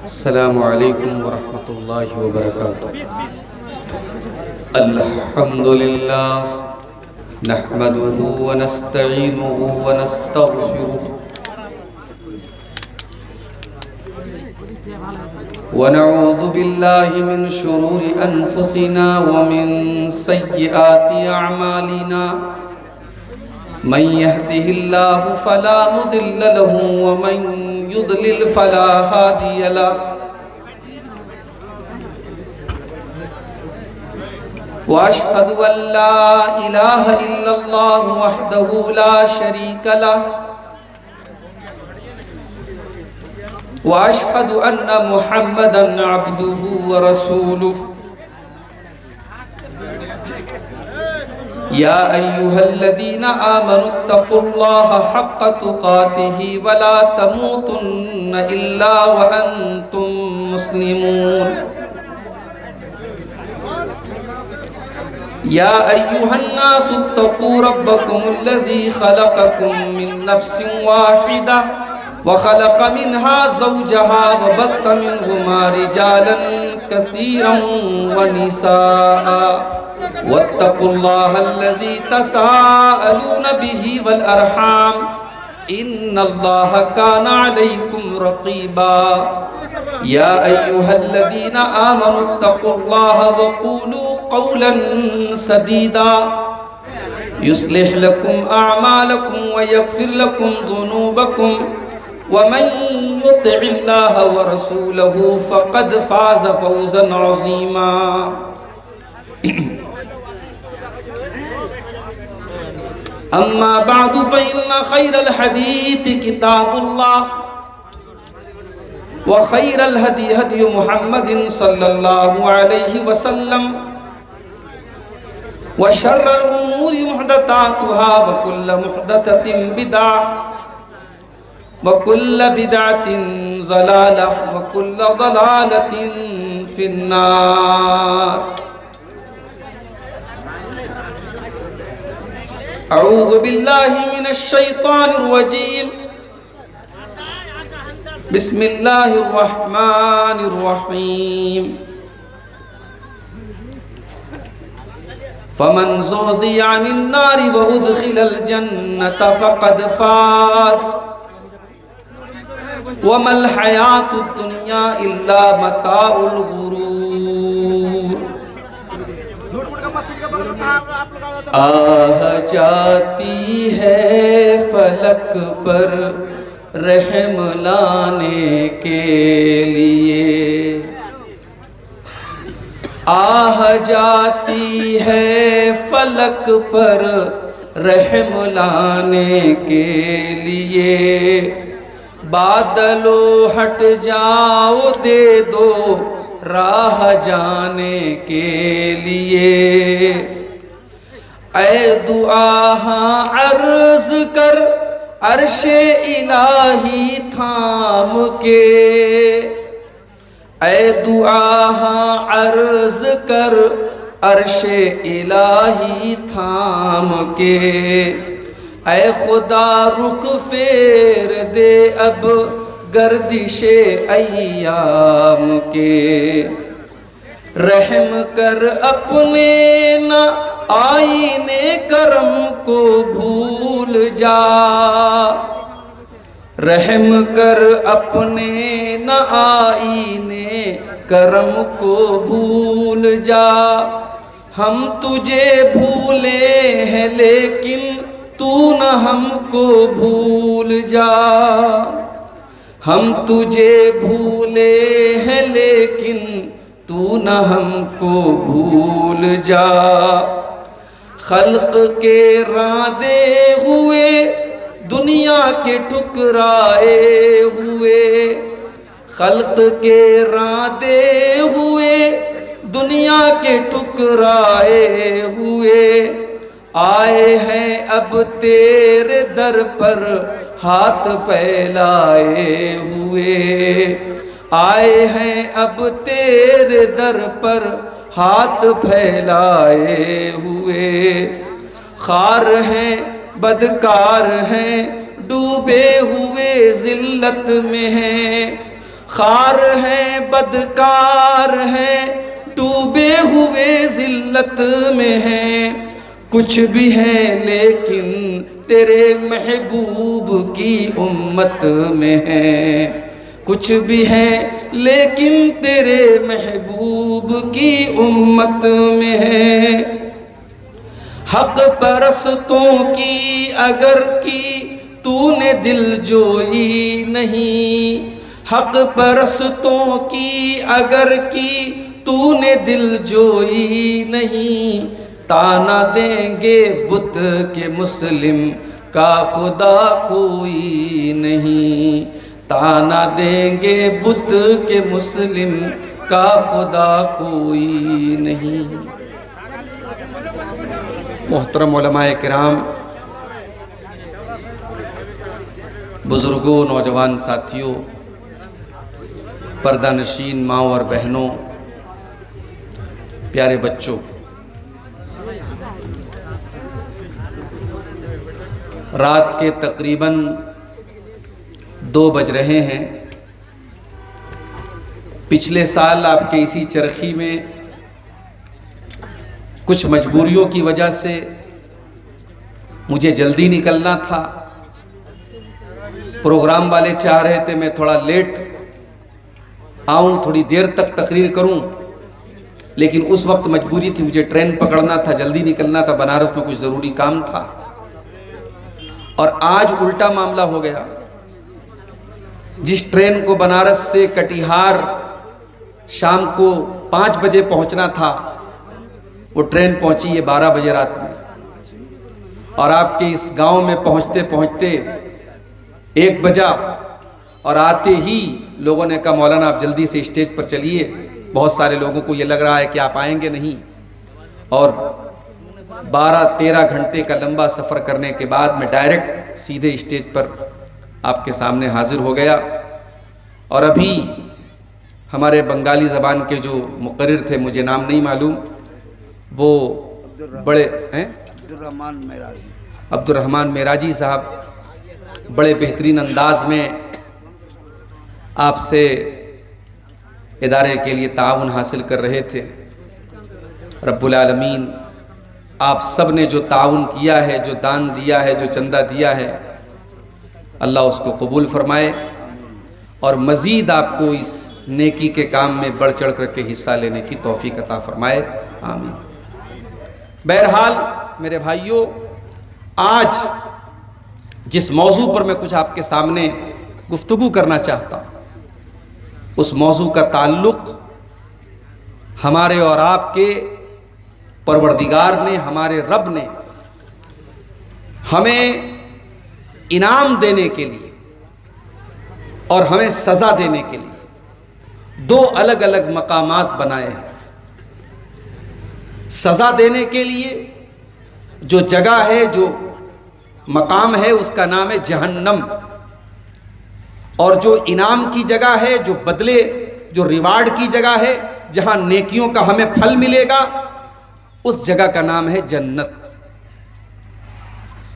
السلام علیکم ورحمۃ اللہ وبرکاتہ۔ الحمدللہ نحمدہ ونستعینہ ونستغفرہ ونعوذ باللہ من شرور انفسنا ومن سیئات اعمالنا من يهده الله فلا مضل له ومن يضلل فلا هادي له واشهد ان لا اله الا الله وحده لا شريك له واشهد ان محمدا عبده ورسوله يا أيها الذين آمنوا اتقوا الله حق تقاته ولا تموتن إلا وأنتم مسلمون يا أيها الناس اتقوا ربكم الذي خلقكم من نفس واحدة وخلق منها زوجها وبث منهما رجالا كثيرا ونساء واتقوا الله الذي تساءلون به والأرحام إن الله كان عليكم رقيبا يا أيها الذين آمنوا اتقوا الله وقولوا قولا سديدا يصلح لكم أعمالكم ويغفر لكم ذنوبكم ومن يطع الله ورسوله فقد فاز فوزا عظيما أما بعد فإن خير الحديث كتاب الله وخير الهدي هدي محمد صلى الله عليه وسلم وشر الأمور محدثاتها وكل محدثة بدعة وكل بدعة ضلالة وكل ضلالة في النار أعوذ بالله من الشيطان الرجيم بسم الله الرحمن الرحيم فمن زحزح عن النار وأدخل الجنة فقد فاز وما الحياة الدنيا إلا متاع الغرور آہ جاتی ہے فلک پر رحم لانے کے لیے آہ جاتی ہے فلک پر رحم لانے کے لیے بادلو ہٹ جاؤ دے دو راہ جانے کے لیے اے دعا ہاں عرض کر عرش الہی تھام کے اے دعا ہاں عرض کر عرش الہی تھام کے اے خدا رخ پھیر دے اب گردش ایام کے رحم کر اپنے نہ آئینے کرم کو بھول جا رحم کر اپنے نہ آئینے کرم کو بھول جا ہم تجھے بھولے ہیں لیکن تو نہ ہم کو بھول جا ہم تجھے بھولے ہیں لیکن تو نہ ہم کو بھول جا خلق کے راندے ہوئے دنیا کے ٹھکرائے ہوئے خلق کے راندے ہوئے دنیا کے ٹھکرائے ہوئے آئے ہیں اب تیرے در پر ہاتھ پھیلائے ہوئے آئے ہیں اب تیرے در پر ہاتھ پھیلائے ہوئے خار ہیں بدکار ہیں ڈوبے ہوئے ذلت میں ہیں خار ہیں بدکار ہیں ڈوبے ہوئے ذلت میں ہیں، کچھ بھی ہیں لیکن تیرے محبوب کی امت میں ہیں، کچھ بھی ہیں لیکن تیرے محبوب کی امت میں ہیں۔ حق پرستوں کی اگر کی تو نے دل جوئی نہیں، حق پرستوں کی اگر کی تو نے دل جوئی نہیں، تانا دیں گے بت کے مسلم کا خدا کوئی نہیں، تانا دیں گے بت کے مسلم کا خدا کوئی نہیں۔ محترم علماء کرام، بزرگوں، نوجوان ساتھیوں، پردہ نشین ماؤں اور بہنوں، پیارے بچوں، رات کے تقریباً 2 بج رہے ہیں۔ پچھلے سال آپ کے اسی چرخی میں کچھ مجبوریوں کی وجہ سے مجھے جلدی نکلنا تھا، پروگرام والے چاہ رہے تھے میں تھوڑا لیٹ آؤں، تھوڑی دیر تک تقریر کروں، لیکن اس وقت مجبوری تھی، مجھے ٹرین پکڑنا تھا، جلدی نکلنا تھا، بنارس میں کچھ ضروری کام تھا۔ اور آج الٹا معاملہ ہو گیا، جس ٹرین کو بنارس سے کٹیہار شام کو 5 بجے پہنچنا تھا، وہ ٹرین پہنچی ہے 12 بجے رات میں، اور آپ کے اس گاؤں میں پہنچتے پہنچتے 1 بجا، اور آتے ہی لوگوں نے کہا مولانا آپ جلدی سے اسٹیج پر چلیے، بہت سارے لوگوں کو یہ لگ رہا ہے کہ آپ آئیں گے نہیں، اور 12-13 گھنٹے کا لمبا سفر کرنے کے بعد میں ڈائریکٹ سیدھے اسٹیج پر آپ کے سامنے حاضر ہو گیا۔ اور ابھی ہمارے بنگالی زبان کے جو مقرر تھے، مجھے نام نہیں معلوم، وہ بڑے عبد الرحمن معراجی صاحب بڑے بہترین انداز میں آپ سے ادارے کے لیے تعاون حاصل کر رہے تھے۔ رب العالمین آپ سب نے جو تعاون کیا ہے، جو دان دیا ہے، جو چندہ دیا ہے، اللہ اس کو قبول فرمائے، اور مزید آپ کو اس نیکی کے کام میں بڑھ چڑھ کر کے حصہ لینے کی توفیق عطا فرمائے، آمین۔ بہرحال میرے بھائیوں، آج جس موضوع پر میں کچھ آپ کے سامنے گفتگو کرنا چاہتا ہوں، اس موضوع کا تعلق ہمارے اور آپ کے پروردگار نے، ہمارے رب نے ہمیں انعام دینے کے لیے اور ہمیں سزا دینے کے لیے 2 الگ الگ مقامات بنائے ہیں۔ سزا دینے کے لیے جو جگہ ہے، جو مقام ہے، اس کا نام ہے جہنم، اور جو انعام کی جگہ ہے، جو بدلے، جو ریوارڈ کی جگہ ہے، جہاں نیکیوں کا ہمیں پھل ملے گا، اس جگہ کا نام ہے جنت۔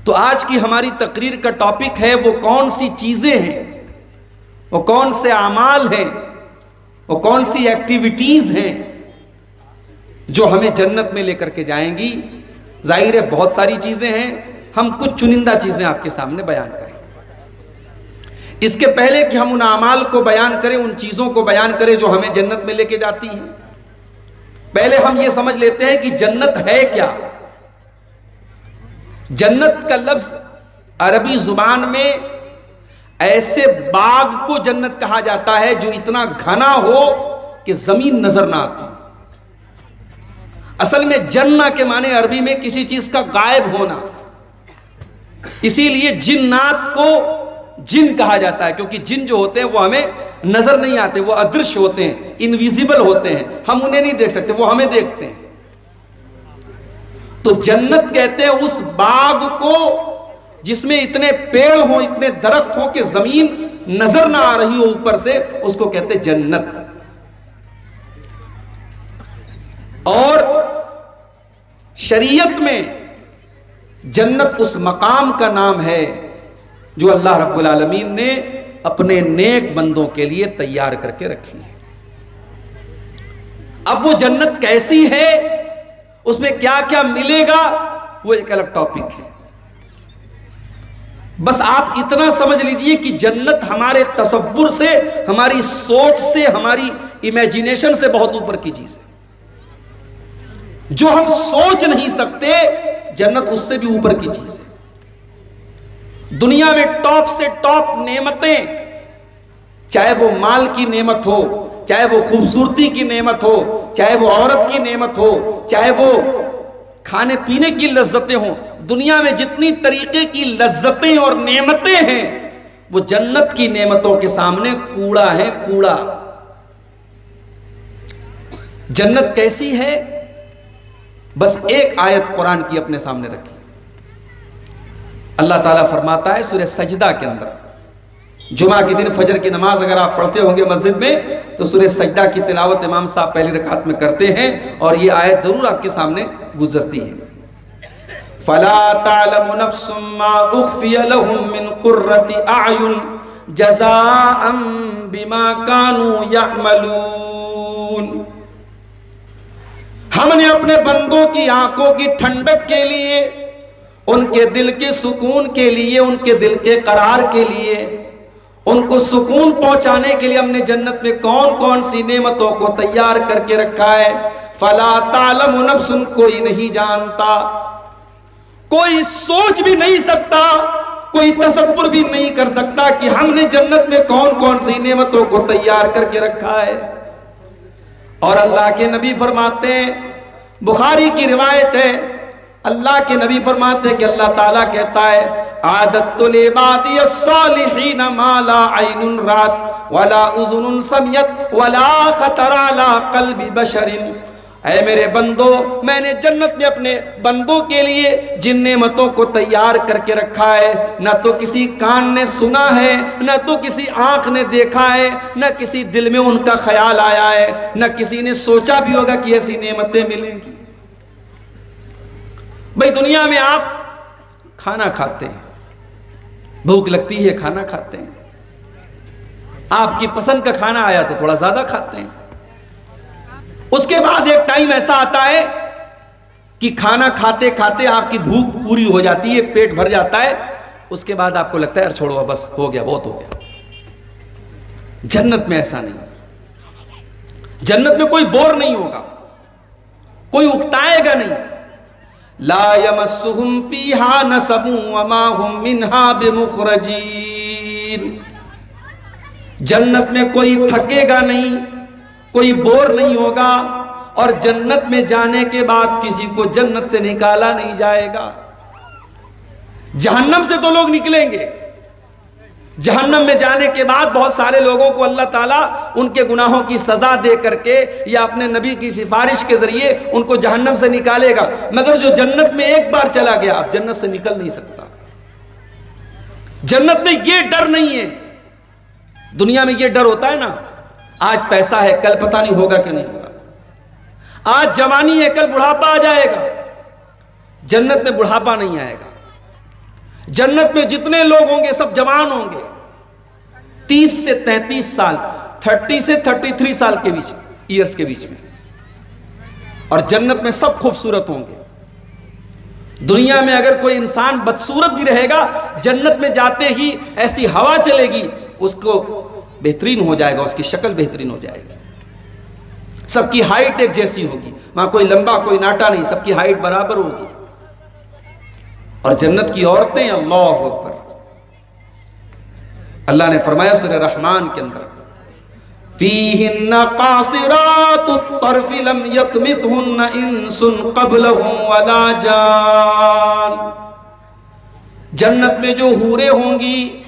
تو آج کی ہماری تقریر کا ٹاپک ہے وہ کون سی چیزیں ہیں، وہ کون سے اعمال ہیں، وہ کون سی ایکٹیویٹیز ہیں جو ہمیں جنت میں لے کر کے جائیں گی۔ ظاہر ہے بہت ساری چیزیں ہیں، ہم کچھ چنندہ چیزیں آپ کے سامنے بیان کریں۔ اس کے پہلے کہ ہم ان اعمال کو بیان کریں، ان چیزوں کو بیان کریں جو ہمیں جنت میں لے کے جاتی ہیں، پہلے ہم یہ سمجھ لیتے ہیں کہ جنت ہے کیا۔ جنت کا لفظ عربی زبان میں ایسے باغ کو جنت کہا جاتا ہے جو اتنا گھنا ہو کہ زمین نظر نہ آتی۔ اصل میں جنہ کے معنی عربی میں کسی چیز کا غائب ہونا، اسی لیے جنات کو جن کہا جاتا ہے، کیونکہ جن جو ہوتے ہیں وہ ہمیں نظر نہیں آتے، وہ ادرش ہوتے ہیں، انویزیبل ہوتے ہیں، ہم انہیں نہیں دیکھ سکتے، وہ ہمیں دیکھتے ہیں۔ تو جنت کہتے ہیں اس باغ کو جس میں اتنے پیڑ ہوں، اتنے درخت ہوں کہ زمین نظر نہ آ رہی ہو اوپر سے، اس کو کہتے ہیں جنت۔ اور شریعت میں جنت اس مقام کا نام ہے جو اللہ رب العالمین نے اپنے نیک بندوں کے لیے تیار کر کے رکھی ہے۔ اب وہ جنت کیسی ہے، اس میں کیا کیا ملے گا، وہ ایک الگ ٹاپک ہے۔ بس آپ اتنا سمجھ لیجئے کہ جنت ہمارے تصور سے، ہماری سوچ سے، ہماری امیجینیشن سے بہت اوپر کی چیز ہے۔ جو ہم سوچ نہیں سکتے، جنت اس سے بھی اوپر کی چیز ہے۔ دنیا میں ٹاپ سے ٹاپ نعمتیں، چاہے وہ مال کی نعمت ہو، چاہے وہ خوبصورتی کی نعمت ہو، چاہے وہ عورت کی نعمت ہو، چاہے وہ کھانے پینے کی لذتیں ہوں، دنیا میں جتنی طریقے کی لذتیں اور نعمتیں ہیں، وہ جنت کی نعمتوں کے سامنے کوڑا ہے، کوڑا۔ جنت کیسی ہے، بس ایک آیت قرآن کی اپنے سامنے رکھی۔ اللہ تعالیٰ فرماتا ہے سورہ سجدہ کے اندر، جمعہ کے دن فجر کی نماز اگر آپ پڑھتے ہوں گے مسجد میں تو سورہ سجدہ کی تلاوت امام صاحب پہلی رکعت میں کرتے ہیں، اور یہ آیت ضرور آپ کے سامنے گزرتی ہے۔ فَلَا تَعْلَمُ نَفْسٌ مَّا أُخْفِيَ لَهُم مِّن قُرَّةِ أَعْيُنٍ جَزَاءً بِمَا كَانُوا يَعْمَلُونَ۔ ہم نے اپنے بندوں کی آنکھوں کی ٹھنڈک کے لیے، ان کے دل کے سکون کے لیے، ان کے دل کے قرار کے لیے، ان کو سکون پہنچانے کے لیے ہم نے جنت میں کون کون سی نعمتوں کو تیار کر کے رکھا ہے۔ فَلَا تَعْلَمُ نَفْسٌ، کوئی نہیں جانتا، کوئی سوچ بھی نہیں سکتا، کوئی تصور بھی نہیں کر سکتا کہ ہم نے جنت میں کون کون سی نعمتوں کو تیار کر کے رکھا ہے۔ اور اللہ کے نبی فرماتے ہیں، بخاری کی روایت ہے، اللہ کے نبی فرماتے ہیں کہ اللہ تعالیٰ کہتا ہے اعددت لعبادی الصالحین ما لا عین رات ولا اذن سمعت ولا خطر علی قلب بشر۔ اے میرے بندو، میں نے جنت میں اپنے بندوں کے لیے جن نعمتوں کو تیار کر کے رکھا ہے، نہ تو کسی کان نے سنا ہے، نہ تو کسی آنکھ نے دیکھا ہے، نہ کسی دل میں ان کا خیال آیا ہے، نہ کسی نے سوچا بھی ہوگا کہ ایسی نعمتیں ملیں گی۔ بھئی دنیا میں آپ کھانا کھاتے ہیں، بھوک لگتی ہے، کھانا کھاتے ہیں، آپ کی پسند کا کھانا آیا تو تھوڑا زیادہ کھاتے ہیں، اس کے بعد ایک ٹائم ایسا آتا ہے کہ کھانا کھاتے کھاتے آپ کی بھوک پوری ہو جاتی ہے، پیٹ بھر جاتا ہے، اس کے بعد آپ کو لگتا ہے یار چھوڑو بس ہو گیا، بہت ہو گیا۔ جنت میں ایسا نہیں، جنت میں کوئی بور نہیں ہوگا، کوئی اکتائے گا نہیں۔ لا یمسہم فیہا نصب وما ہم منہا بمخرجین۔ جنت میں کوئی تھکے گا نہیں، کوئی بور نہیں ہوگا، اور جنت میں جانے کے بعد کسی کو جنت سے نکالا نہیں جائے گا۔ جہنم سے تو لوگ نکلیں گے، جہنم میں جانے کے بعد بہت سارے لوگوں کو اللہ تعالیٰ ان کے گناہوں کی سزا دے کر کے یا اپنے نبی کی سفارش کے ذریعے ان کو جہنم سے نکالے گا، مگر جو جنت میں ایک بار چلا گیا اب جنت سے نکل نہیں سکتا۔ جنت میں یہ ڈر نہیں ہے۔ دنیا میں یہ ڈر ہوتا ہے نا، آج پیسہ ہے کل پتہ نہیں ہوگا کہ نہیں ہوگا، آج جوانی ہے کل بڑھاپا آ جائے گا۔ جنت میں بڑھاپا نہیں آئے گا، جنت میں جتنے لوگ ہوں گے سب جوان ہوں گے، 30 سے 33 سال، 30 سے 33 سال کے بیچ، ایئرز کے بیچ میں، اور جنت میں سب خوبصورت ہوں گے۔ دنیا میں اگر کوئی انسان بدصورت بھی رہے گا، جنت میں جاتے ہی ایسی ہوا چلے گی اس کو بہترین ہو جائے گا، اس کی شکل بہترین ہو جائے گی، سب کی ہائٹ ایک جیسی ہوگی، وہاں کوئی لمبا کوئی ناٹا نہیں، سب کی ہائٹ برابر ہوگی۔ اور جنت کی عورتیں، اللہ اکبر، اللہ نے فرمایا سورہ رحمان کے اندر فیہن قاصرات الطرف لم یطمثہن انس قبلہم ولا جان۔ جنت میں جو حوریں ہوں گی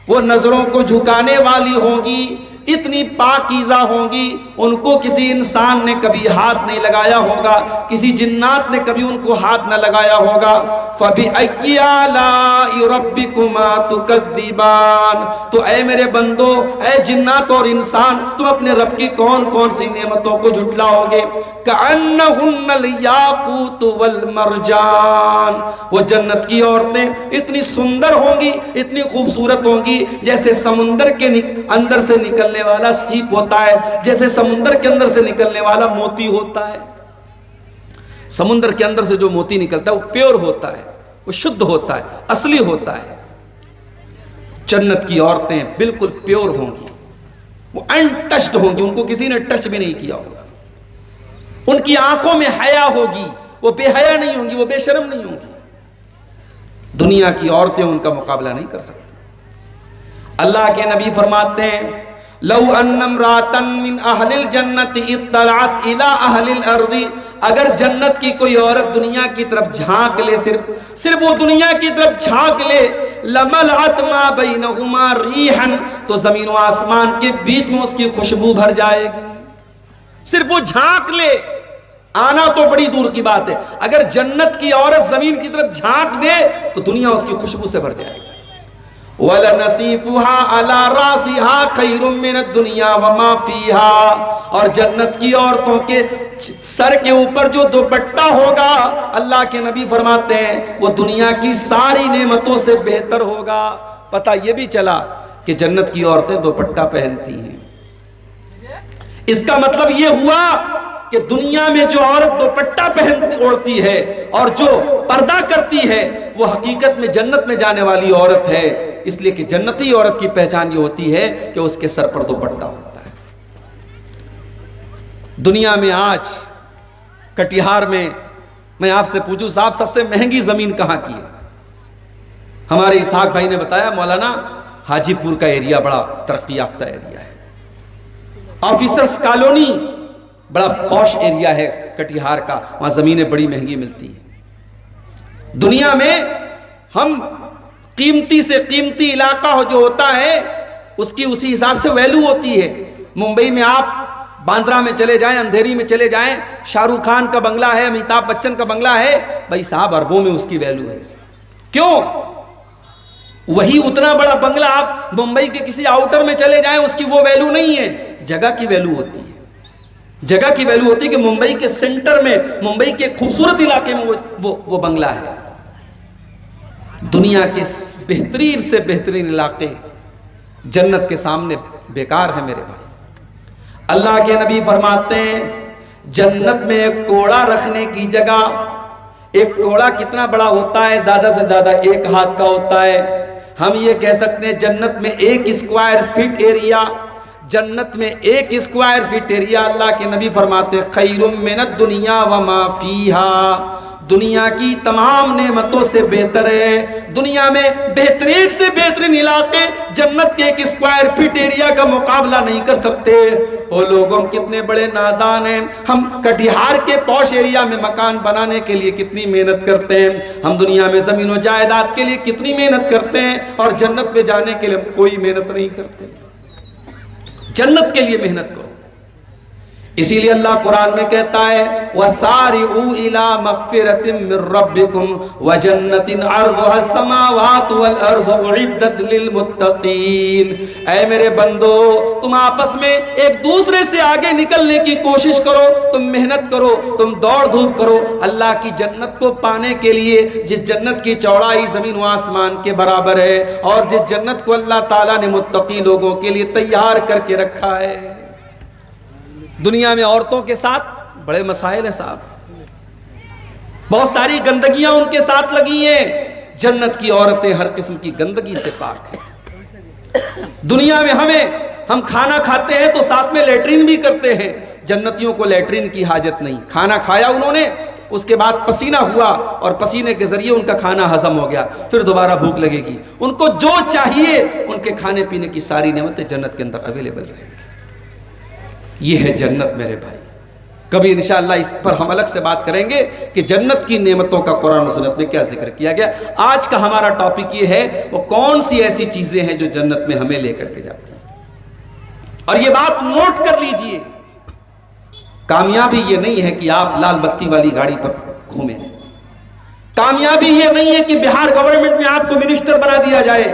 وہ نظروں کو جھکانے والی ہوں گی، اتنی پاکیزہ ہوں گی، ان کو کسی انسان نے کبھی ہاتھ نہیں لگایا ہوگا، کسی جنات نے کبھی ان کو ہاتھ نہ لگایا ہوگا۔ فَبِأَيِّ آلَاءِ رَبِّكُمَا تُكَذِّبَانِ، تو اے میرے بندو، اے جنات اور انسان، تم اپنے رب کی کون کون سی نعمتوں کو جھٹلاؤ گے؟ كَأَنَّهُنَّ الْيَاقُوتُ وَالْمَرْجَانُ، وہ جنت کی عورتیں اتنی سندر ہوں گی، اتنی خوبصورت ہوں گی، جیسے سمندر کے اندر سے نکلنے والا سیپ ہوتا ہے، جیسے سمندر کے اندر سے نکلنے والا موتی ہوتا ہے۔ سمندر کے اندر سے جو موتی نکلتا ہے وہ پیور ہوتا ہے، وہ شدھ ہوتا ہے، اصلی ہوتا ہے۔ جنت کی عورتیں بالکل پیور ہوں گی، وہ انٹچڈ ہوں گی، ان کو کسی نے ٹچ بھی نہیں کیا ہوگا۔ ان کی آنکھوں میں حیا ہوگی، وہ بے حیا نہیں ہوں گی، وہ بے شرم نہیں ہوں گی۔ دنیا کی عورتیں ان کا مقابلہ نہیں کر سکتی۔ اللہ کے نبی فرماتے ہیں لو ان امرأة من اہل الجنت اطلعت الى اہل الارض، اگر جنت کی کوئی عورت دنیا کی طرف جھانک لے، صرف وہ دنیا کی طرف جھانک لے، لملأت ما بینہما ریحا، تو زمین و آسمان کے بیچ میں اس کی خوشبو بھر جائے گی۔ صرف وہ جھانک لے، آنا تو بڑی دور کی بات ہے، اگر جنت کی عورت زمین کی طرف جھانک دے تو دنیا اس کی خوشبو سے بھر جائے گی۔ وَلَنَصِيفُهَا عَلَى رَاسِهَا خَيْرٌ مِّنَ الدُّنْيَا وَمَا فِيهَا، اور جنت کی عورتوں کے سر کے اوپر جو دوپٹہ ہوگا، اللہ کے نبی فرماتے ہیں وہ دنیا کی ساری نعمتوں سے بہتر ہوگا۔ پتہ یہ بھی چلا کہ جنت کی عورتیں دوپٹہ پہنتی ہیں۔ اس کا مطلب یہ ہوا کہ دنیا میں جو عورت دوپٹہ اوڑھتی ہے اور جو پردہ کرتی ہے وہ حقیقت میں جنت میں جانے والی عورت ہے، اس لیے کہ جنتی عورت کی پہچان یہ ہوتی ہے کہ اس کے سر پر دوپٹہ ہوتا ہے۔ دنیا میں آج کٹیہار میں آپ سے پوچھوں صاحب سب سے مہنگی زمین کہاں کی ہے؟ ہمارے اسحاق بھائی نے بتایا مولانا حاجی پور کا ایریا بڑا ترقی یافتہ ایریا ہے، آفیسرز کالونی بڑا پوش ایریا ہے کٹیہار کا، وہاں زمینیں بڑی مہنگی ملتی ہیں۔ دنیا میں ہم قیمتی سے قیمتی علاقہ جو ہوتا ہے اس کی اسی حساب سے ویلو ہوتی ہے۔ ممبئی میں آپ باندرا میں چلے جائیں، اندھیری میں چلے جائیں، شاہ رخ خان کا بنگلہ ہے، امیتابھ بچن کا بنگلہ ہے، بھائی صاحب اربوں میں اس کی ویلو ہے۔ کیوں؟ وہی اتنا بڑا بنگلہ آپ ممبئی کے کسی آؤٹر میں چلے جائیں اس کی وہ ویلو نہیں ہے، جگہ کی ویلو ہوتی ہے۔ جگہ کی ویلو ہوتی ہے کہ ممبئی کے سینٹر میں، ممبئی کے خوبصورت علاقے میں وہ بنگلہ ہے۔ دنیا کے بہترین سے بہترین علاقے جنت کے سامنے بیکار ہیں میرے بھائی۔ اللہ کے نبی فرماتے ہیں جنت میں ایک کوڑا رکھنے کی جگہ، ایک کوڑا کتنا بڑا ہوتا ہے؟ زیادہ سے زیادہ 1 ہاتھ کا ہوتا ہے۔ ہم یہ کہہ سکتے ہیں جنت میں 1 اسکوائر فٹ ایریا، جنت میں 1 اسکوائر فٹ ایریا اللہ کے نبی فرماتے خیر من الدنیا وما فیہا، دنیا کی تمام نعمتوں سے بہتر ہے۔ دنیا میں بہترین سے بہترین علاقے جنت کے 1 اسکوائر فٹ ایریا کا مقابلہ نہیں کر سکتے۔ وہ لوگ ہم کتنے بڑے نادان ہیں، ہم کٹیہار کے پوش ایریا میں مکان بنانے کے لیے کتنی محنت کرتے ہیں، ہم دنیا میں زمین و جائیداد کے لیے کتنی محنت کرتے ہیں، اور جنت میں جانے کے لیے ہم کوئی محنت نہیں کرتے۔ جنت کے لیے محنت کرو۔ اسی لیے اللہ قرآن میں کہتا ہے وَسَارِعُوا إِلَىٰ مَغْفِرَةٍ مِّن رَبِّكُمْ وَجَنَّةٍ عَرْضُهَا السَّمَاوَاتُ وَالْأَرْضُ أُعِدَّتْ لِلْمُتَّقِينَ، اے میرے بندو تم آپس میں ایک دوسرے سے آگے نکلنے کی کوشش کرو، تم محنت کرو، تم دوڑ دھوپ کرو اللہ کی جنت کو پانے کے لیے، جس جنت کی چوڑائی زمین و آسمان کے برابر ہے، اور جس جنت کو اللہ تعالیٰ نے متقی لوگوں کے لیے تیار کر کے رکھا ہے۔ دنیا میں عورتوں کے ساتھ بڑے مسائل ہیں صاحب، بہت ساری گندگیاں ان کے ساتھ لگی ہیں۔ جنت کی عورتیں ہر قسم کی گندگی سے پاک ہیں۔ دنیا میں ہم کھانا کھاتے ہیں تو ساتھ میں لیٹرین بھی کرتے ہیں، جنتیوں کو لیٹرین کی حاجت نہیں۔ کھانا کھایا انہوں نے، اس کے بعد پسینہ ہوا اور پسینے کے ذریعے ان کا کھانا ہضم ہو گیا، پھر دوبارہ بھوک لگے گی، ان کو جو چاہیے ان کے کھانے پینے کی ساری نعمتیں جنت کے اندر اویلیبل رہیں گی۔ یہ ہے جنت میرے بھائی۔ کبھی انشاءاللہ اس پر ہم الگ سے بات کریں گے کہ جنت کی نعمتوں کا قرآن و سنت میں کیا ذکر کیا گیا۔ آج کا ہمارا ٹاپک یہ ہے وہ کون سی ایسی چیزیں ہیں جو جنت میں ہمیں لے کر کے جاتی ہیں۔ اور یہ بات نوٹ کر لیجئے، کامیابی یہ نہیں ہے کہ آپ لال بتی والی گاڑی پر گھومیں، کامیابی یہ نہیں ہے کہ بہار گورنمنٹ میں آپ کو منسٹر بنا دیا جائے،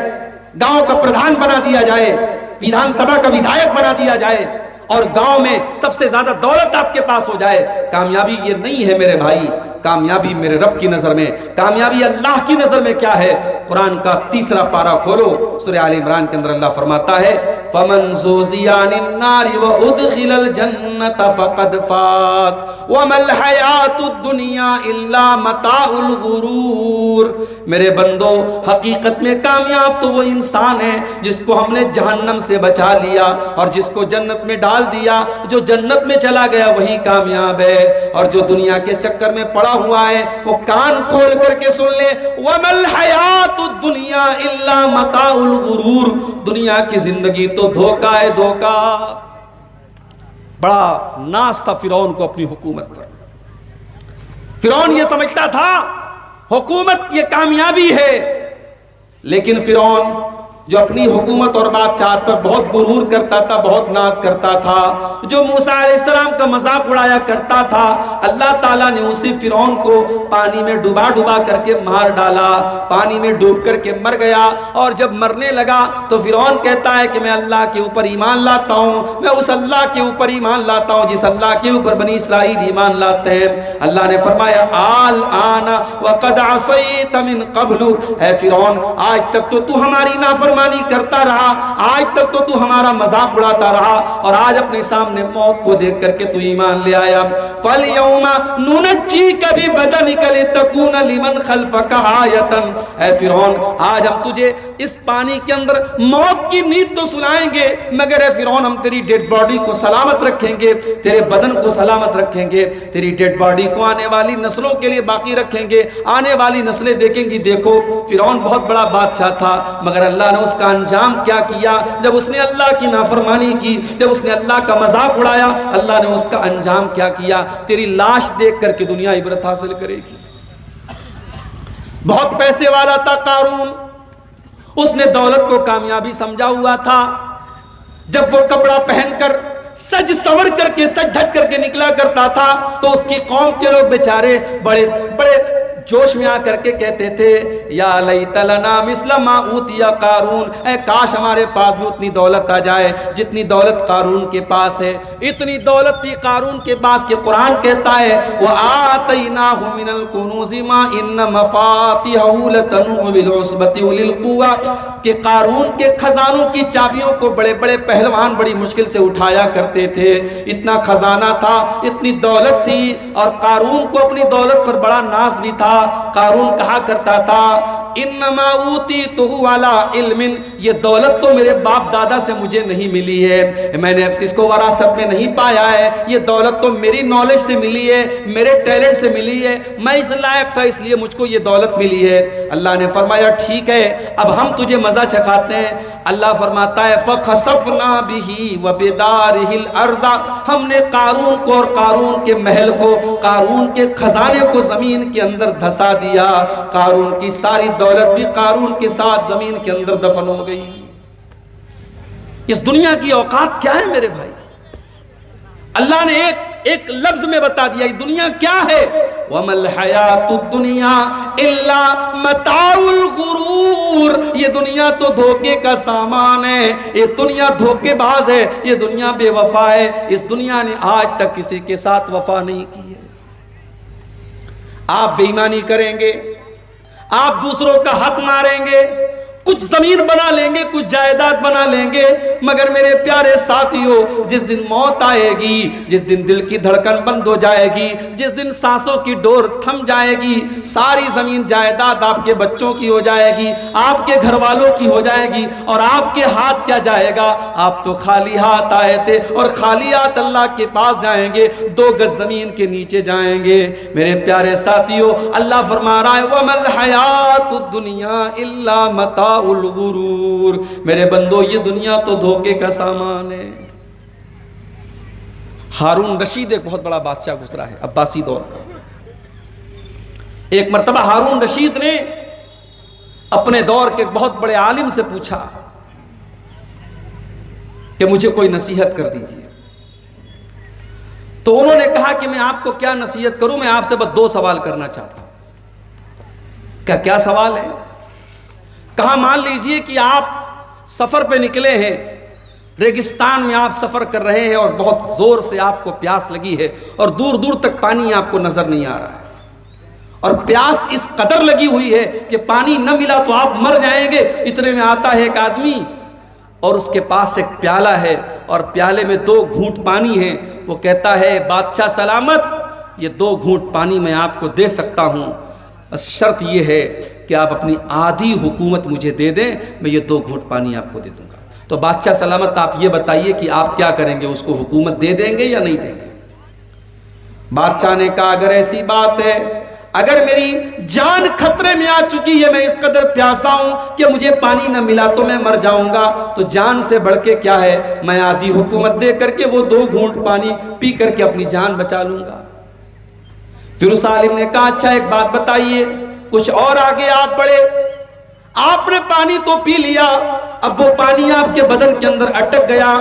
گاؤں کا پردھان بنا دیا جائے، ویدھان سبھا کا ودھایک بنا دیا جائے اور گاؤں میں سب سے زیادہ دولت آپ کے پاس ہو جائے۔ کامیابی یہ نہیں ہے میرے بھائی، کامیابی میرے رب کی نظر میں، کامیابی اللہ کی نظر میں کیا ہے؟ قرآن کا 3 پارہ کھولو، سورہ آل عمران کے اندر اللہ فرماتا ہے فَمَنْ زُحْزِحَ عَنِ النَّارِ وَأُدْخِلَ الْجَنَّةَ فَقَدْ فَازَ وَمَا الْحَيَاةُ الدُّنْيَا إِلَّا مَتَاعُ الْغُرُورِ۔ میرے بندو، حقیقت میں کامیاب تو وہ انسان ہے جس کو ہم نے جہنم سے بچا لیا اور جس کو جنت میں ڈال دیا۔ جو جنت میں چلا گیا وہی کامیاب ہے، اور جو دنیا کے چکر میں پڑا ہوا ہے وہ کان کھول کر کے سن لے وَمَا الْحَيَاةُ الدُّنْيَا إِلَّا مَتَاعُ الْغُرُورِ۔ دنیا کی زندگی تو دھوکہ ہے، دھوکہ۔ بڑا ناز تھا فرعون کو اپنی حکومت پر۔ فرعون یہ سمجھتا تھا حکومت یہ کامیابی ہے، لیکن فرعون جو اپنی حکومت اور بادشاہت پر بہت غرور کرتا تھا، بہت ناز کرتا تھا، جو موسیٰ علیہ السلام کا مذاق اڑایا کرتا تھا، اللہ تعالیٰ نے اسی فرعون کو پانی میں ڈوبا ڈوبا کر کے مار ڈالا، پانی میں ڈوب کر کے مر گیا۔ اور جب مرنے لگا تو فرعون کہتا ہے کہ میں اللہ کے اوپر ایمان لاتا ہوں، میں اس اللہ کے اوپر ایمان لاتا ہوں جس اللہ کے اوپر بنی اسرائیل ایمان لاتے ہیں۔ اللہ نے فرمایا الآن وقد عصیت من قبل، اے فرعون آج تک تو ہماری نافرمانی کرتا رہا، آج تک تو ہمارا مذاق اڑاتا رہا، اور آج اپنے سامنے موت کو دیکھ کر کے تو ایمان لے آیا۔ فَالْيَوْمَ نُنَجِّيكَ بِبَدَنِكَ لِتَكُونَ لِمَنْ خَلْفَكَ آیَةً، اے فرعون آج ہم تجھے اس پانی کے اندر موت کی نیند تو سنائیں گے، مگر اے فرعون ہم تیری ڈیڈ باڈی کو سلامت رکھیں گے، تیرے بدن کو سلامت رکھیں گے، تیری ڈیڈ باڈی کو آنے والی نسلوں کے لیے باقی رکھیں گے، آنے والی نسلیں دیکھیں گی۔ دیکھو فرعون بہت بڑا بادشاہ تھا، مگر اللہ نے اس کا انجام کیا کیا؟ جب اس نے اللہ کی نافرمانی کی، جب اس نے اللہ کا مذاق اڑایا، اللہ نے اس کا انجام کیا کیا؟ تیری لاش دیکھ کر کے دنیا عبرت حاصل کرے گی۔ بہت پیسے والا تھا قارون، اس نے دولت کو کامیابی سمجھا ہوا تھا۔ جب وہ کپڑا پہن کر سج سور کر کے سج دھج کر کے نکلا کرتا تھا تو اس کی قوم کے لوگ بیچارے بڑے بڑے جوش میں آ کر کے کہتے تھے یا لیت لنا مثل ما اوتی قارون، اے کاش ہمارے پاس بھی اتنی دولت آ جائے جتنی دولت قارون کے پاس ہے۔ اتنی دولت تھی قارون کے پاس کہ قرآن کہتا ہے وَآتَيْنَاهُ مِنَ الْكُنُوزِ مَا إِنَّ مَفَاتِحَهُ لَتَنُوءُ بِالْعُصْبَةِ أُولِي الْقُوَّةِ، کہ قارون کے خزانوں کی چابیوں کو بڑے بڑے پہلوان بڑی مشکل سے اٹھایا کرتے تھے۔ اتنا خزانہ تھا، اتنی دولت تھی، اور قارون کو اپنی دولت پر بڑا ناز بھی تھا۔ قارون کہا کرتا تھا انما اوتیتہ علی علم، یہ دولت تو میرے باپ دادا سے مجھے نہیں ملی ہے، میں نے اس کو وراثت میں نہیں پایا ہے، یہ دولت تو میری نالج سے ملی ہے، میرے ٹیلنٹ سے ملی ہے، میں اس لائق تھا اس لیے مجھ کو یہ دولت ملی ہے۔ اللہ نے فرمایا ٹھیک ہے اب ہم تجھے مزہ چکھاتے ہیں۔ اللہ فرماتا ہے فَخَسَفْنَا بِهِ وَبِدَارِهِ الْأَرْضَ، ہم نے قارون کو اور قارون کے محل کو، قارون کے خزانے کو زمین کے اندر دھسا دیا، قارون کی ساری دولت بھی قارون کے ساتھ زمین کے اندر دفن ہو گئی۔ اس دنیا کی اوقات کیا ہے میرے بھائی؟ اللہ نے ایک لفظ میں بتا دیا یہ دنیا کیا ہے، وَمَا الْحَيَاةُ الدُّنْيَا إِلَّا مَتَاعُ الْغُرُورِ، یہ دنیا تو دھوکے کا سامان ہے، یہ دنیا دھوکے باز ہے، یہ دنیا بے وفا ہے، اس دنیا نے آج تک کسی کے ساتھ وفا نہیں کی ہے۔ آپ بے ایمانی کریں گے، آپ دوسروں کا حق ماریں گے، کچھ زمین بنا لیں گے، کچھ جائیداد بنا لیں گے، مگر میرے پیارے ساتھیوں جس دن موت آئے گی، جس دن دل کی دھڑکن بند ہو جائے گی، جس دن سانسوں کی ڈور تھم جائے گی، ساری زمین جائیداد آپ کے بچوں کی ہو جائے گی، آپ کے گھر والوں کی ہو جائے گی، اور آپ کے ہاتھ کیا جائے گا؟ آپ تو خالی ہاتھ آئے تھے اور خالی ہاتھ اللہ کے پاس جائیں گے، 2 گز زمین کے نیچے جائیں گے۔ میرے پیارے ساتھیوں اللہ فرما رہا ہے وَمَا الْحَيَاةُ الدُّنْيَا إِلَّا مَتَاعُ الغرور، میرے بندو یہ دنیا تو دھوکے کا سامان ہے۔ ہارون رشید ایک بہت بڑا بادشاہ گزرا ہے عباسی دور کا۔ ایک مرتبہ ہارون رشید نے اپنے دور کے بہت بڑے عالم سے پوچھا کہ مجھے کوئی نصیحت کر دیجیے۔ تو انہوں نے کہا کہ میں آپ کو کیا نصیحت کروں، میں آپ سے بس 2 سوال کرنا چاہتا ہوں۔ کیا سوال ہے؟ کہا مان لیجئے کہ آپ سفر پہ نکلے ہیں، ریگستان میں آپ سفر کر رہے ہیں اور بہت زور سے آپ کو پیاس لگی ہے اور دور دور تک پانی آپ کو نظر نہیں آ رہا ہے، اور پیاس اس قدر لگی ہوئی ہے کہ پانی نہ ملا تو آپ مر جائیں گے۔ اتنے میں آتا ہے ایک آدمی اور اس کے پاس ایک پیالہ ہے اور پیالے میں 2 گھونٹ پانی ہے۔ وہ کہتا ہے بادشاہ سلامت، یہ 2 گھونٹ پانی میں آپ کو دے سکتا ہوں، بس شرط یہ ہے کہ آپ اپنی آدھی حکومت مجھے دے دیں، میں یہ 2 گھونٹ پانی آپ کو دے دوں گا۔ تو بادشاہ سلامت آپ یہ بتائیے کہ آپ کیا کریں گے، اس کو حکومت دے دیں گے یا نہیں دیں گے؟ بادشاہ نے کہا اگر ایسی بات ہے، اگر میری جان خطرے میں آ چکی ہے، میں اس قدر پیاسا ہوں کہ مجھے پانی نہ ملا تو میں مر جاؤں گا، تو جان سے بڑھ کے کیا ہے، میں آدھی حکومت دے کر کے وہ 2 گھونٹ پانی پی کر کے اپنی جان بچا لوں گا۔ پھر اس عالم نے کہا اچھا ایک بات بتائیے، کچھ اور آگے آپ بڑھے، آپ نے پانی تو پی لیا، اب وہ پانی آپ کے بدن کے اندر اٹک گیا،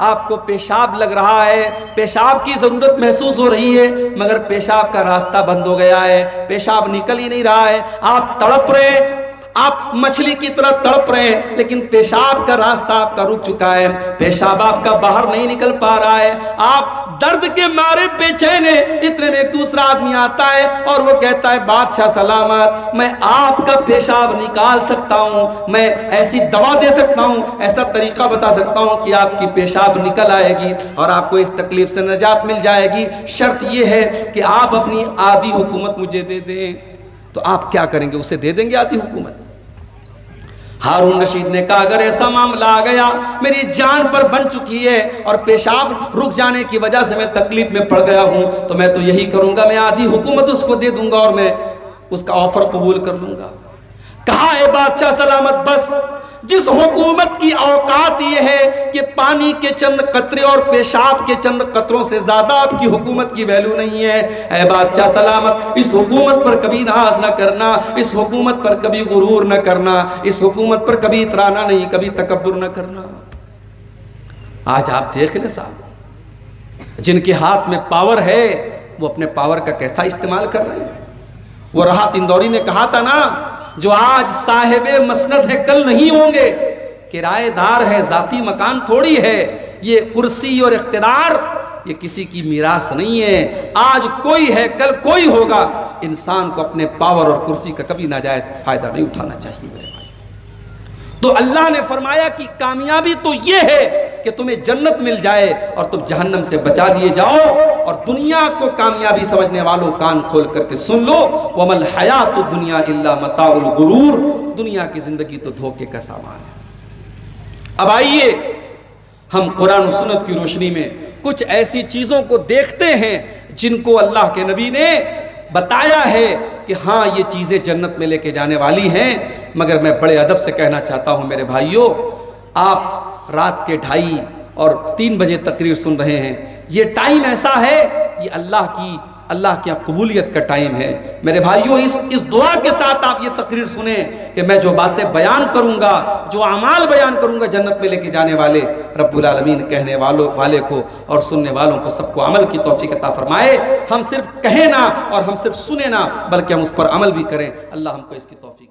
آپ کو پیشاب لگ رہا ہے، پیشاب کی ضرورت محسوس ہو رہی ہے، مگر پیشاب کا راستہ بند ہو گیا ہے، پیشاب نکل ہی نہیں رہا ہے، آپ تڑپ رہے ہیں، آپ مچھلی کی طرح تڑپ رہے ہیں، لیکن پیشاب کا راستہ آپ کا رک چکا ہے، پیشاب آپ کا باہر نہیں نکل پا رہا ہے، آپ درد کے مارے بے چین ہیں۔ اتنے میں ایک دوسرا آدمی آتا ہے اور وہ کہتا ہے بادشاہ سلامت، میں آپ کا پیشاب نکال سکتا ہوں، میں ایسی دوا دے سکتا ہوں، ایسا طریقہ بتا سکتا ہوں کہ آپ کی پیشاب نکل آئے گی اور آپ کو اس تکلیف سے نجات مل جائے گی، شرط یہ ہے کہ آپ اپنی آدھی حکومت مجھے دے دیں۔ تو آپ کیا کریں گے، اسے دے دیں گے آدھی حکومت؟ ہارون رشید نے کہا اگر ایسا معاملہ آ گیا، میری جان پر بن چکی ہے اور پیشاب رک جانے کی وجہ سے میں تکلیف میں پڑ گیا ہوں، تو میں تو یہی کروں گا، میں آدھی حکومت اس کو دے دوں گا اور میں اس کا آفر قبول کر لوں گا۔ کہا اے بادشاہ سلامت، بس جس حکومت کی اوقات یہ ہے کہ پانی کے چند قطرے اور پیشاب کے چند قطروں سے زیادہ آپ کی حکومت کی ویلیو نہیں ہے، اے بادشاہ سلامت اس حکومت پر کبھی ناز نہ کرنا، اس حکومت پر کبھی غرور نہ کرنا، اس حکومت پر کبھی اترانا نہیں، کبھی تکبر نہ کرنا۔ آج آپ دیکھ لیں صاحب، جن کے ہاتھ میں پاور ہے وہ اپنے پاور کا کیسا استعمال کر رہے ہیں۔ وہ راحت اندوری نے کہا تھا نا، جو آج صاحب مسند ہے کل نہیں ہوں گے، کرایہ دار ہے، ذاتی مکان تھوڑی ہے، یہ کرسی اور اقتدار یہ کسی کی میراث نہیں ہے، آج کوئی ہے کل کوئی ہوگا۔ انسان کو اپنے پاور اور کرسی کا کبھی ناجائز فائدہ نہیں اٹھانا چاہیے میرے بھائی۔ تو اللہ نے فرمایا کہ کامیابی تو یہ ہے کہ تمہیں جنت مل جائے اور تم جہنم سے بچا لیے جاؤ، اور دنیا کو کامیابی سمجھنے والوں کان کھول کر کے سن لو، وَمَا الْحَيَاةُ الدُّنْيَا إِلَّا مَتَاعُ الْغُرُورِ، دنیا کی زندگی تو دھوکے کا سامان ہے۔ اب آئیے ہم قرآن و سنت کی روشنی میں کچھ ایسی چیزوں کو دیکھتے ہیں جن کو اللہ کے نبی نے بتایا ہے کہ ہاں یہ چیزیں جنت میں لے کے جانے والی ہیں، مگر میں بڑے ادب سے کہنا چاہتا ہوں میرے بھائیوں، آپ رات کے 2:30 اور 3 بجے تقریر سن رہے ہیں، یہ ٹائم ایسا ہے، یہ اللہ کی قبولیت کا ٹائم ہے میرے بھائیوں۔ اس دعا کے ساتھ آپ یہ تقریر سنیں کہ میں جو باتیں بیان کروں گا، جو اعمال بیان کروں گا جنت میں لے کے جانے والے، رب العالمین کہنے والے کو اور سننے والوں کو سب کو عمل کی توفیق عطا فرمائے۔ ہم صرف کہیں نہ اور ہم صرف سنیں نہ، بلکہ ہم اس پر عمل بھی کریں۔ اللہ ہم کو اس کی توفیق